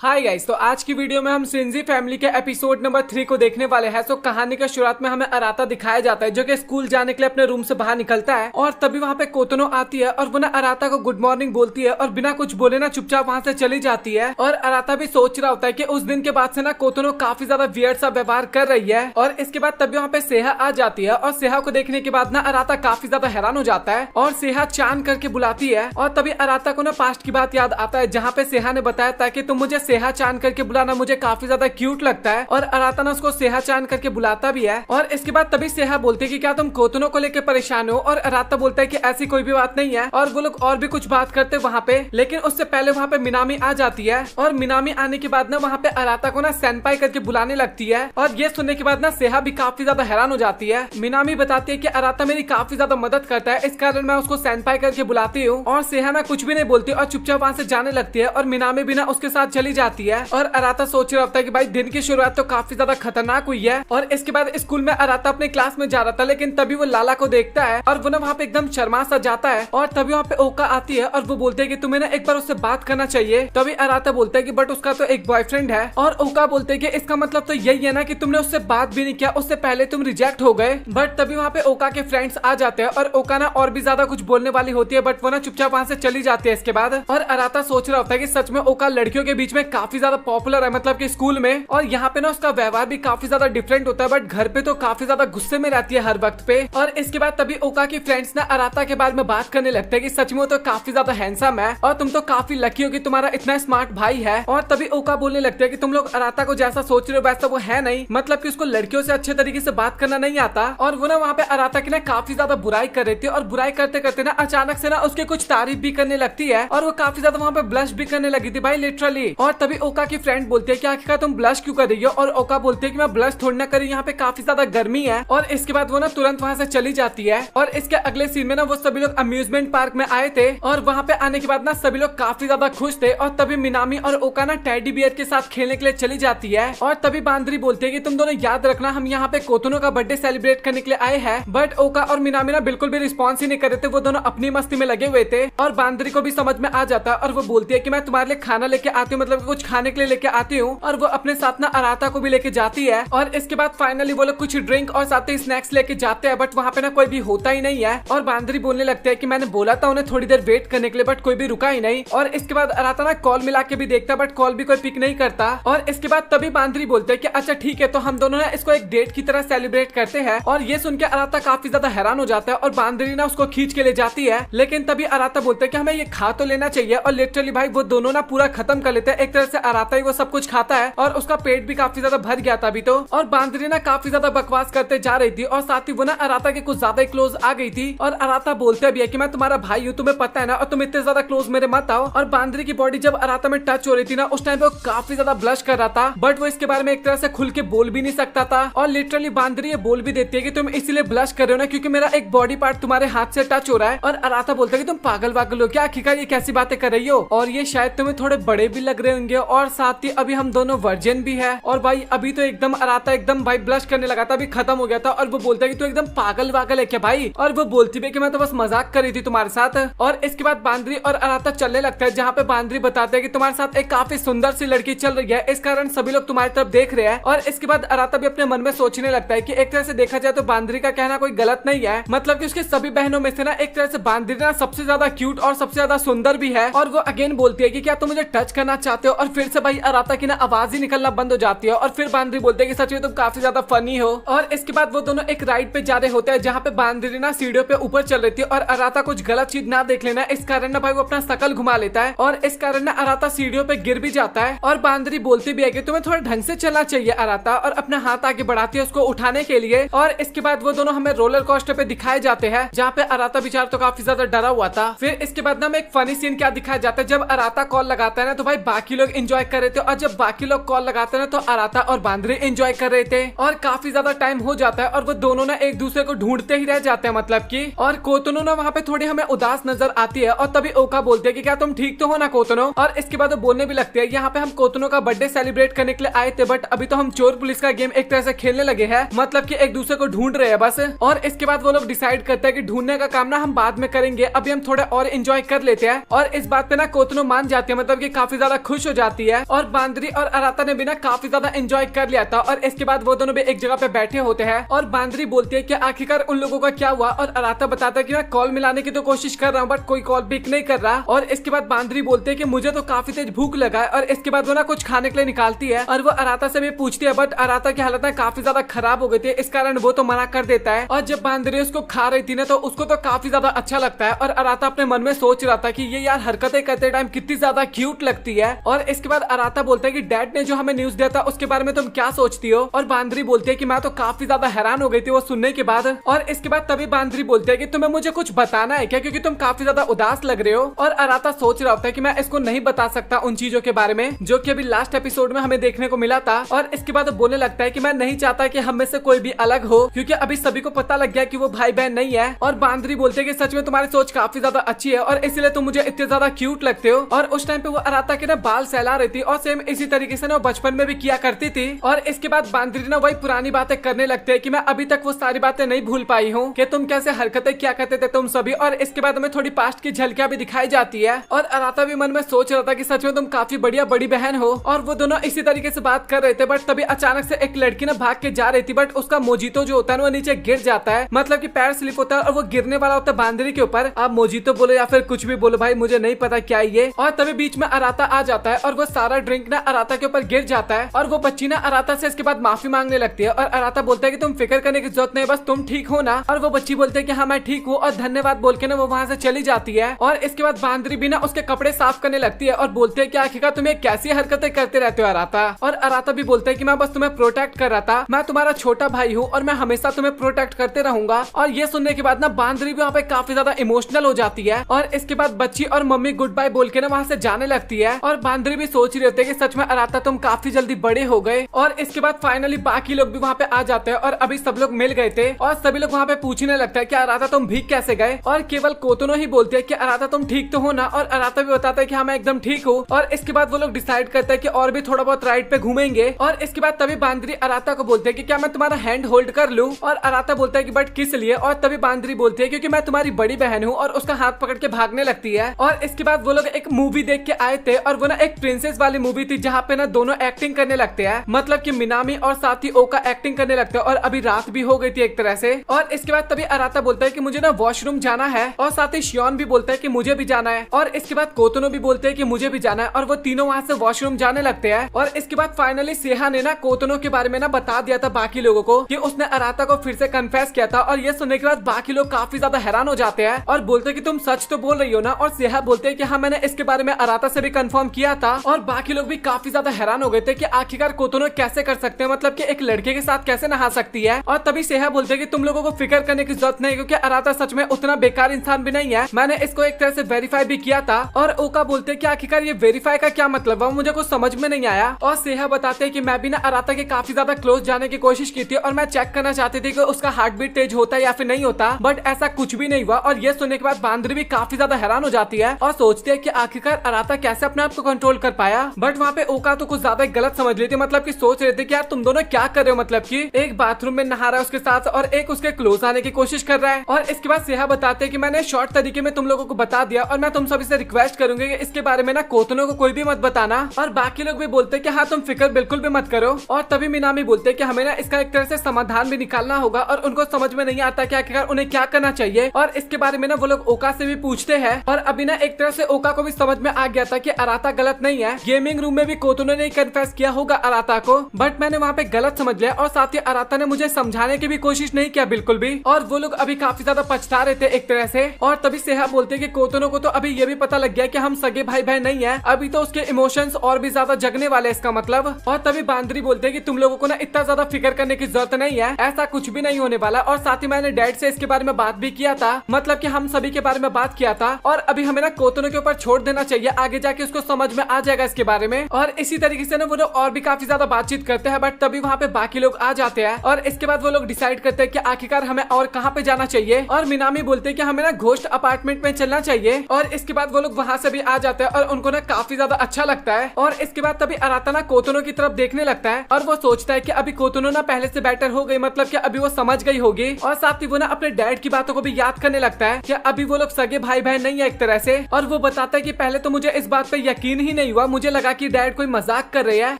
Hi guys, तो आज की वीडियो में हम शिंजी फैमिली के एपिसोड नंबर 3 को देखने वाले हैं। सो कहानी का शुरुआत में हमें अराता दिखाया जाता है जो कि स्कूल जाने के लिए अपने रूम से बाहर निकलता है और तभी वहाँ पे कोतनो आती है और वो ना अराता को गुड मॉर्निंग बोलती है और बिना कुछ बोले ना चुपचाप वहाँ से चली जाती है। और अराता भी सोच रहा होता है कि उस दिन के बाद से ना कोतनो काफी ज्यादा वियर्ड सा व्यवहार कर रही है। और इसके बाद तभी वहाँ पे सेहा आ जाती है और सेहा को देखने के बाद ना अराता काफी ज्यादा हैरान हो जाता है और सेहा चांद करके बुलाती है। और तभी अराता को ना पास्ट की बात याद आता है जहाँ पे सेहा ने बताया था कि तुम मुझे सेहा चांद करके बुलाना, मुझे काफी ज्यादा क्यूट लगता है। और अराता ना उसको सेहा चांद करके बुलाता भी है। और इसके बाद तभी सेहा बोलती है कि क्या तुम कोतनो को लेकर परेशान हो। और अराता बोलता है कि ऐसी कोई भी बात नहीं है। और वो लोग और भी कुछ बात करते वहाँ पे, लेकिन उससे पहले वहाँ पे मिनामी आ जाती है। और मिनामी आने के बाद ना वहाँ पे अराता को ना सेनपाई करके बुलाने लगती है। और ये सुनने के बाद ना सेहा भी काफी ज्यादा हैरान हो जाती है। मिनामी बताती है कि अराता मेरी काफी ज्यादा मदद करता है, इस कारण मैं उसको सेनपाई करके बुलाती हूँ। और सेहा ना कुछ भी नहीं बोलती और चुपचाप वहाँ से जाने लगती है। और मिनामी भी ना उसके साथ चली जाती है। और अराता सोच रहा होता है कि भाई दिन की शुरुआत तो काफी ज्यादा खतरनाक हुई है। और इसके बाद स्कूल में अराता अपने क्लास में जा रहा था, लेकिन तभी वो लाला को देखता है और वो ना वहाँ पे एकदम शर्मा सा जाता है। और तभी वहाँ पे ओका आती है और वो बोलते है कि तुम्हें ना एक बार उससे बात करना चाहिए। तभी अराता बोलता है कि बट उसका तो एक बॉयफ्रेंड है। और ओका बोलते है कि इसका मतलब तो यही है ना कि तुमने उससे बात भी नहीं किया, उससे पहले तुम रिजेक्ट हो गए। बट तभी वहाँ पे ओका के फ्रेंड्स आ जाते हैं और ओका ना और भी ज्यादा कुछ बोलने वाली होती है, बट वो ना चुपचाप वहाँ से चली जाती है इसके बाद। और अराता सोच रहा होता है कि सच में ओका लड़कियों के बीच में काफी ज्यादा पॉपुलर है, मतलब कि स्कूल में। और यहाँ पे ना उसका व्यवहार भी काफी ज्यादा डिफरेंट होता है, बट घर पे तो काफी ज्यादा गुस्से में रहती है हर वक्त पे। और इसके बाद तभी ओका की फ्रेंड्स ना अराता के बारे में बात करने लगते हैं कि सच में वो तो काफी ज्यादा हैंडसम है और तुम तो काफी लकी हो कि तुम्हारा इतना स्मार्ट भाई है। और तभी ओका बोलने लगते हैं कि तुम लोग अराता को जैसा सोच रहे हो वैसा वो है नहीं, मतलब कि उसको लड़कियों से अच्छे तरीके से बात करना नहीं आता। और वो ना वहाँ पे अराता की ना काफी ज्यादा बुराई कर रही थी और बुराई करते करते ना अचानक से ना उसके कुछ तारीफ भी करने लगती है और वो काफी ज्यादा वहाँ पे ब्लश भी करने लगी थी भाई, लिटरली। और तभी ओका की फ्रेंड बोलती है कि आखिरकार तुम ब्लश क्यों कर रही हो। और ओका बोलती है कि मैं ब्लश थोड़ी ना करी, यहाँ पे काफी ज्यादा गर्मी है। और इसके बाद वो ना तुरंत वहाँ से चली जाती है। और इसके अगले सीन में ना वो सभी लोग अम्यूजमेंट पार्क में आए थे और वहाँ पे आने के बाद ना सभी लोग काफी ज्यादा खुश थे। और तभी मिनामी और ओका ना टेडी बियर के साथ खेलने के लिए चली जाती है। और तभी बांदरी बोलती है कि तुम दोनों याद रखना हम यहाँ पे कोतनो का बर्थडे सेलिब्रेट करने के लिए आए हैं। बट ओका और मिनामी ना बिल्कुल भी रिस्पॉन्स ही नहीं कर रहे थे, वो दोनों अपनी मस्ती में लगे हुए थे। और बांदरी को भी समझ में आ जाता है और वो बोलती है कि मैं तुम्हारे लिए खाना लेके आती हूँ, मतलब कुछ खाने के लिए लेके आती हूँ। और वो अपने साथ ना अराता को भी लेके जाती है। और इसके बाद फाइनली वो लोग कुछ ड्रिंक और साथ ही स्नैक्स लेके जाते हैं, बट वहाँ पे ना कोई भी होता ही नहीं है। और बांदरी बोलने लगते हैं कि मैंने बोला था उन्हें थोड़ी देर वेट करने के लिए, बट कोई भी रुका ही नहीं। और इसके बाद अराता ना कॉल मिला के भी देखता, बट कॉल भी कोई पिक नहीं करता। और इसके बाद तभी बांदरी बोलते हैं कि अच्छा ठीक है, तो हम दोनों ना इसको एक डेट की तरह सेलिब्रेट करते हैं। और ये सुन के अराता काफी ज्यादा हैरान हो जाता है और बांदरी ना उसको खींच के ले जाती है। लेकिन तभी अराता बोलते हैं कि हमें ये खा तो लेना चाहिए। और लिटरली भाई वो दोनों ना पूरा खत्म कर लेते हैं। एक तरह से अराता ही वो सब कुछ खाता है और उसका पेट भी काफी ज्यादा भर गया था अभी तो। और बांदरी ना काफी ज्यादा बकवास करते जा रही थी और साथ ही वो ना अराता के कुछ ज्यादा क्लोज आ गई थी। और अराता बोलते भी है कि मैं तुम्हारा भाई हूँ, तुम्हें पता है ना, और तुम इतने ज्यादा क्लोज मेरे मत आओ। और बांदरी की बॉडी जब अराता में टच हो रही थी ना, उस टाइम पे वो काफी ज्यादा ब्लश कर रहा था, बट वो इसके बारे में एक तरह से खुल के बोल भी नहीं सकता था। और लिटरली बांदरी ये बोल भी देती है कि तुम इसीलिए ब्लश कर रहे हो ना क्योंकि मेरा एक बॉडी पार्ट तुम्हारे हाथ से टच हो रहा है। और अराता बोलता है कि तुम पागल वागल हो क्या, आखिरकार ये कैसी बातें कर रही हो, और ये शायद तुम्हें थोड़े बड़े भी लग रहे होंगे, और साथ ही अभी हम दोनों वर्जिन भी है। और भाई अभी तो एकदम अराता एकदम भाई ब्लश करने लगा था, अभी खत्म हो गया था। और वो बोलता है कि तू एकदम पागल वागल है क्या भाई। और वो बोलती भी कि मैं तो बस मजाक कर रही थी तुम्हारे साथ। और इसके बाद बांदरी और अराता चलने लगता है, जहाँ पे बांदरी बताते हैं कि तुम्हारे साथ एक काफी सुंदर सी लड़की चल रही है, इस कारण सभी लोग तुम्हारी तरफ देख रहे हैं। और इसके बाद अराता भी अपने मन में सोचने लगता है कि एक तरह से देखा जाए तो बांदरी का कहना कोई गलत नहीं है, मतलब कि उसके सभी बहनों में से ना एक तरह से बांदरी ना सबसे ज्यादा क्यूट और सबसे ज्यादा सुंदर भी है। और वो अगेन बोलती है कि क्या तुम मुझे टच करना चाहते हो। और फिर से भाई अराता की ना आवाज ही निकलना बंद हो जाती है। और फिर बांदरी बोलते हैं कि सच में तुम काफी ज्यादा फनी हो। और इसके बाद वो दोनों एक राइड पे जा रहे होते हैं, जहाँ पे बांदरी ना सीढ़ियों पे ऊपर चल रही थी और अराता कुछ गलत चीज ना देख लेना, इस कारण ना भाई वो अपना शकल घुमा लेता है। और इस कारण ना अराता सीढ़ियों पे गिर भी जाता है। और बांदरी बोलती भी है कि तुम्हें थोड़ा ढंग से चलना चाहिए अराता, और अपना हाथ आगे बढ़ाती है उसको उठाने के लिए। और इसके बाद वो दोनों हमें रोलर कोस्टर पे दिखाए जाते हैं, जहाँ पे अराता बेचारा तो काफी ज्यादा डरा हुआ था। फिर इसके बाद ना हमें एक फनी सीन क्या दिखाया जाता है, जब अराता कॉल लगाता है ना तो भाई बाकी लोग एंजॉय कर रहे थे, और जब बाकी लोग कॉल लगाते हैं ना तो अराता और बांदरी एंजॉय कर रहे थे। और काफी ज्यादा टाइम हो जाता है और वो दोनों ना एक दूसरे को ढूंढते ही रह जाते हैं, मतलब कि। और कोतनो ना वहाँ पे थोड़ी हमें उदास नजर आती है। और तभी ओका बोलते हैं कि क्या तुम ठीक तो हो ना कोतनो। और इसके बाद वो बोलने भी लगते हैं, यहाँ पे हम कोतनो का बर्थडे सेलिब्रेट करने के लिए आए थे, बट अभी तो हम चोर पुलिस का गेम एक तरह से खेलने लगे हैं, मतलब कि एक दूसरे को ढूंढ रहे हैं बस। और इसके बाद वो लोग डिसाइड करते हैं कि ढूंढने का काम ना हम बाद में करेंगे, अभी हम थोड़ा और एंजॉय कर लेते हैं। और इस बात पे ना कोतनो मान जाती है, मतलब कि काफी ज्यादा खुश खुश हो जाती है और बांदरी और अराता ने भी ना काफी ज्यादा एंजॉय कर लिया था। और इसके बाद वो दोनों भी एक जगह पे बैठे होते हैं और बांदरी बोलती है कि आखिरकार उन लोगों का क्या हुआ। और अराता बताता है कि मैं कॉल मिलाने की तो कोशिश कर रहा हूँ बट कोई कॉल पिक नहीं कर रहा। और इसके बाद बांदरी बोलते है कि मुझे तो काफी तेज भूख लगा है। और इसके बाद वो ना कुछ खाने के लिए निकालती है और वो अराता से भी पूछती है बट अराता की हालत काफी ज्यादा खराब हो गई थी, इस कारण वो तो मना कर देता है। और जब बांदरी उसको खा रही थी ना तो उसको तो काफी ज्यादा अच्छा लगता है और अराता अपने मन में सोच रहा था कि ये यार हरकतें करते टाइम कितनी ज्यादा क्यूट लगती है। और इसके बाद अराता बोलता है कि डैड ने जो हमें न्यूज दिया था उसके बारे में तुम क्या सोचती हो। और बांदरी बोलती है कि मैं तो काफी ज्यादा हैरान हो गई थी वो सुनने के बाद। और इसके बाद तभी बांदरी बोलती है कि तुम्हें मुझे कुछ बताना है क्या, क्योंकि तुम काफी ज्यादा उदास लग रहे हो। और अराता सोच रहा होता है कि मैं इसको नहीं बता सकता उन चीजों के बारे में जो कि अभी लास्ट एपिसोड में हमें देखने को मिला था। और इसके बाद बोलने लगता है कि मैं नहीं चाहता कि हम में से कोई भी अलग हो, क्योंकि अभी सभी को पता लग गया कि वो भाई बहन नहीं है। और बांदरी बोलते हैं कि सच में तुम्हारी सोच काफी ज्यादा अच्छी है और इसलिए तुम मुझे इतने ज्यादा क्यूट लगते हो। और उस टाइम पे वो अराता के ना बाल सहला रही थी और सेम इसी तरीके से ना बचपन में भी किया करती थी। और इसके बाद बांदरी ना वही पुरानी बातें करने लगते हैं कि मैं अभी तक वो सारी बातें नहीं भूल पाई हूँ कि तुम कैसे हरकतें क्या करते थे तुम सभी। और इसके बाद हमें थोड़ी पास्ट की झलकियां भी दिखाई जाती है और अराता भी मन में सोच रहा था कि सच में तुम काफी बढ़िया बड़ी बहन हो। और वो दोनों इसी तरीके से बात कर रहे थे बट तभी अचानक से एक लड़की ना भाग के जा रही थी बट उसका मोजीतो जो होता है वो नीचे गिर जाता है, मतलब कि पैर स्लिप होता है और वो गिरने वाला होता है बांदरी के ऊपर। आप मोजीतो बोलो या फिर कुछ भी बोलो भाई, मुझे नहीं पता क्या ये। और तभी बीच में अराता आ जाता है और वो सारा ड्रिंक ना अराता के ऊपर गिर जाता है और वो बच्ची ना अराता से इसके बाद माफी मांगने लगती है। और अराता बोलता है कि तुम फिक्र करने की जरूरत नहीं, बस तुम ठीक हो ना। और वो बच्ची बोलती है कि हाँ मैं ठीक हूँ और धन्यवाद बोल के ना वो वहाँ से चली जाती है। और इसके बाद बांदरी भी ना उसके कपड़े साफ करने लगती है और बोलते है कि आखिरकार तुम कैसी हरकतें करते रहते हो अराता। और अराता भी बोलता है कि मैं बस तुम्हें प्रोटेक्ट कर रहा था, मैं तुम्हारा छोटा भाई हूँ और मैं हमेशा तुम्हें प्रोटेक्ट करते रहूंगा। और ये सुनने के बाद ना बांदरी भी वहाँ पे काफी ज्यादा इमोशनल हो जाती है। और इसके बाद बच्ची और मम्मी गुड बाय बोल के ना वहाँ से जाने लगती है। और बांदरी भी सोच रही होती है कि सच में अराता तुम काफी जल्दी बड़े हो गए। और इसके बाद फाइनली बाकी लोग भी वहाँ पे आ जाते हैं और अभी सब लोग मिल गए थे और सभी लोग वहाँ पे पूछने लगता है कि अराता तुम भीग कैसे गए। और केवल कोतोनो ही बोलते है कि अराता तुम ठीक तो हो ना। और अराता भी बताता है कि हाँ मैं एकदम ठीक हूँ। और इसके बाद वो लोग डिसाइड करते हैं कि और भी थोड़ा बहुत राइड पे घूमेंगे। और इसके बाद तभी बांदरी अराता को बोलते है कि क्या मैं तुम्हारा हैंड होल्ड कर लूं। और अराता बोलता है कि बट किस लिए। और तभी बांदरी बोलती है क्योंकि मैं तुम्हारी बड़ी बहन हूँ और उसका हाथ पकड़ के भागने लगती है। और इसके बाद वो लोग एक मूवी देख के आए थे और वो ना एक प्रिंसेस वाली मूवी थी जहाँ पे ना दोनों एक्टिंग करने लगते हैं, मतलब कि मिनामी और साथ ही ओका एक्टिंग करने लगते हैं। और अभी रात भी हो गई थी एक तरह से। और इसके बाद तभी अराता बोलता है कि मुझे ना वॉशरूम जाना है और साथ ही शियोन भी बोलता है कि मुझे भी जाना है। और इसके बाद कोतोनो भी बोलते हैं कि मुझे भी जाना है और वो तीनों वहाँ से वॉशरूम जाने लगते हैं। और इसके बाद फाइनली सेहा ने ना कोतोनो के बारे में ना बता दिया था बाकी लोगों को कि उसने अराता को फिर से कन्फेस किया था। और ये सुनने के बाद बाकी लोग काफी ज्यादा हैरान हो जाते हैं और बोलते हैं कि तुम सच तो बोल रही हो ना। और सेहा बोलते हैं कि हाँ मैंने इसके बारे में अराता से भी कंफर्म किया था। और बाकी लोग भी काफी ज्यादा हैरान हो गए थे कि आखिरकार कोतोनो कैसे कर सकते हैं, मतलब कि एक लड़के के साथ कैसे नहा सकती है। और तभी सेहा बोलते हैं कि तुम लोगों को फिक्र करने की जरूरत नहीं, क्योंकि अराता सच में उतना बेकार इंसान भी नहीं है, मैंने इसको एक तरह से वेरीफाई भी किया था। और ओका बोलते हैं कि आखिरकार ये वेरीफाई का क्या मतलब है, मुझे कुछ समझ में नहीं आया। और सेहा बताते हैं कि मैं भी ना अराता के काफी ज्यादा क्लोज जाने की कोशिश की थी और मैं चेक करना चाहती थी कि उसका हार्ट बीट तेज होता है या फिर नहीं होता, बट ऐसा कुछ भी नहीं हुआ। और ये सुनने के बाद बांदरी भी काफी ज्यादा हैरान हो जाती है और सोचती है कि आखिरकार अराता कैसे अपने आप को कंट्रोल कर पाया। बट वहाँ पे ओका तो कुछ ज्यादा गलत समझ लेती, मतलब कि सोच रहे थे कि यार तुम दोनों क्या कर रहे हो, मतलब कि एक बाथरूम में नहा रहा है उसके साथ और एक उसके क्लोज आने की कोशिश कर रहा है। और इसके बाद सेहा बताते हैं कि मैंने शॉर्ट तरीके में तुम लोगों को बता दिया और मैं तुम सभी से रिक्वेस्ट करूंगी कि इसके बारे में ना कोतोनो को कोई भी मत बताना। और बाकी लोग भी बोलते हैं कि हाँ तुम फिक्र बिल्कुल भी मत करो। और तभी मिनामी बोलते हैं कि हमें ना इसका एक तरह से समाधान भी निकालना होगा और उनको समझ में नहीं आता कि आखिरकार उन्हें क्या करना चाहिए। और इसके बारे में ना वो लोग ओका से भी पूछते हैं और अभी ना एक तरह से ओका को भी समझ में आ गया था कि अराता गलत नहीं है। गेमिंग रूम में भी कोतोनो ने कन्फेस किया होगा अराता को, बट मैंने वहाँ पे गलत समझ लिया और साथ ही अराता ने मुझे समझाने की भी कोशिश नहीं किया बिल्कुल भी। और वो लोग अभी काफी ज्यादा पछता रहे थे एक तरह से। और तभी सेहा बोलते हैं कि कोतोनो को तो अभी ये भी पता लग गया कि हम सगे भाई बहन नहीं है, अभी तो उसके इमोशंस और भी ज्यादा जगने वाले इसका मतलब। और तभी बांदरी बोलते हैं कि तुम लोगों को ना इतना ज्यादा फिक्र करने की जरूरत नहीं है, ऐसा कुछ भी नहीं होने वाला। और साथ ही मैंने डैड से इसके बारे में बात भी किया था, मतलब कि हम सभी के बारे में बात किया था और अभी हमें ना कोतोनो के ऊपर छोड़ देना चाहिए, आगे जाके उसको समझ में आ जाएगा इसके बारे में। और इसी तरीके से ना वो लोग और भी काफी ज्यादा बातचीत करते हैं, बट तभी वहाँ पे बाकी लोग आ जाते हैं और इसके बाद वो लोग डिसाइड करते हैं कि आखिरकार हमें और कहाँ पे जाना चाहिए। और मिनामी बोलते हैं कि हमें ना घोस्ट अपार्टमेंट में चलना चाहिए। और इसके बाद वो लोग वहाँ से भी आ जाते हैं और उनको ना काफी ज्यादा अच्छा लगता है। और इसके बाद तभी अराता ना कोतोनो की तरफ देखने लगता है और वो सोचता है कि अभी कोतोनो ना पहले से बेटर हो गई, मतलब कि अभी वो समझ गई होगी। और साथ ही वो ना अपने डैड की बातों को भी याद करने लगता है कि अभी वो लोग सगे भाई बहन नहीं है एक तरह से। और वो बताता है कि पहले तो मुझे इस बात पे यकीन ही नहीं हुआ। मुझे लगा कि डैड कोई मजाक कर रहे हैं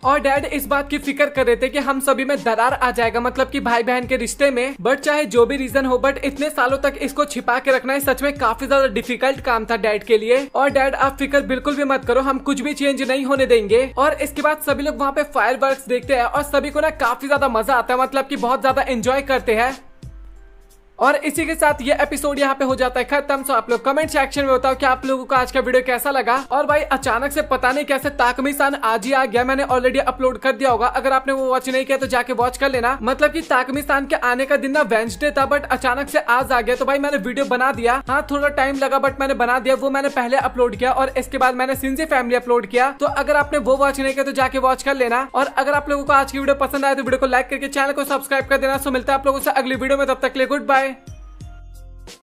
और डैड इस बात की फिक्र कर रहे थे कि हम सभी में दरार आ जाएगा, मतलब कि भाई बहन के रिश्ते में। बट चाहे जो भी रीजन हो, बट इतने सालों तक इसको छिपा के रखना सच में काफी ज्यादा डिफिकल्ट काम था डैड के लिए। और डैड आप फिक्र बिल्कुल भी मत करो, हम कुछ भी चेंज नहीं होने देंगे। और इसके बाद सभी लोग वहाँ पे फायरवर्क्स देखते हैं और सभी को ना काफी ज्यादा मजा आता है, मतलब कि बहुत ज्यादा एंजॉय करते हैं। और इसी के साथ ये एपिसोड यहाँ पे हो जाता है खत्म। सो आप लोग कमेंट सेक्शन में बताओ कि आप लोगों को आज का वीडियो कैसा लगा। और भाई अचानक से पता नहीं कैसे ताकमी-सान आज ही आ गया, मैंने ऑलरेडी अपलोड कर दिया होगा। अगर आपने वो वॉच नहीं किया तो जाके वॉच कर लेना। मतलब कि ताकमी-सान के आने का दिन ना वेडनेसडे था, बट अचानक से आज आ गया। तो भाई मैंने वीडियो बना दिया, हाँ थोड़ा टाइम लगा बट मैंने बना दिया। वो मैंने पहले अपलोड किया और इसके बाद मैंने सिंजी फैमिली अपलोड किया। तो अगर आपने वो वॉच नहीं किया तो जाके वॉच कर लेना। और अगर आप लोगों को आज की वीडियो पसंद आए तो वीडियो को लाइक करके चैनल को सब्सक्राइब कर देना। सो मिलता है आप लोगों से अगली वीडियो में, तब तक के लिए गुड बाय।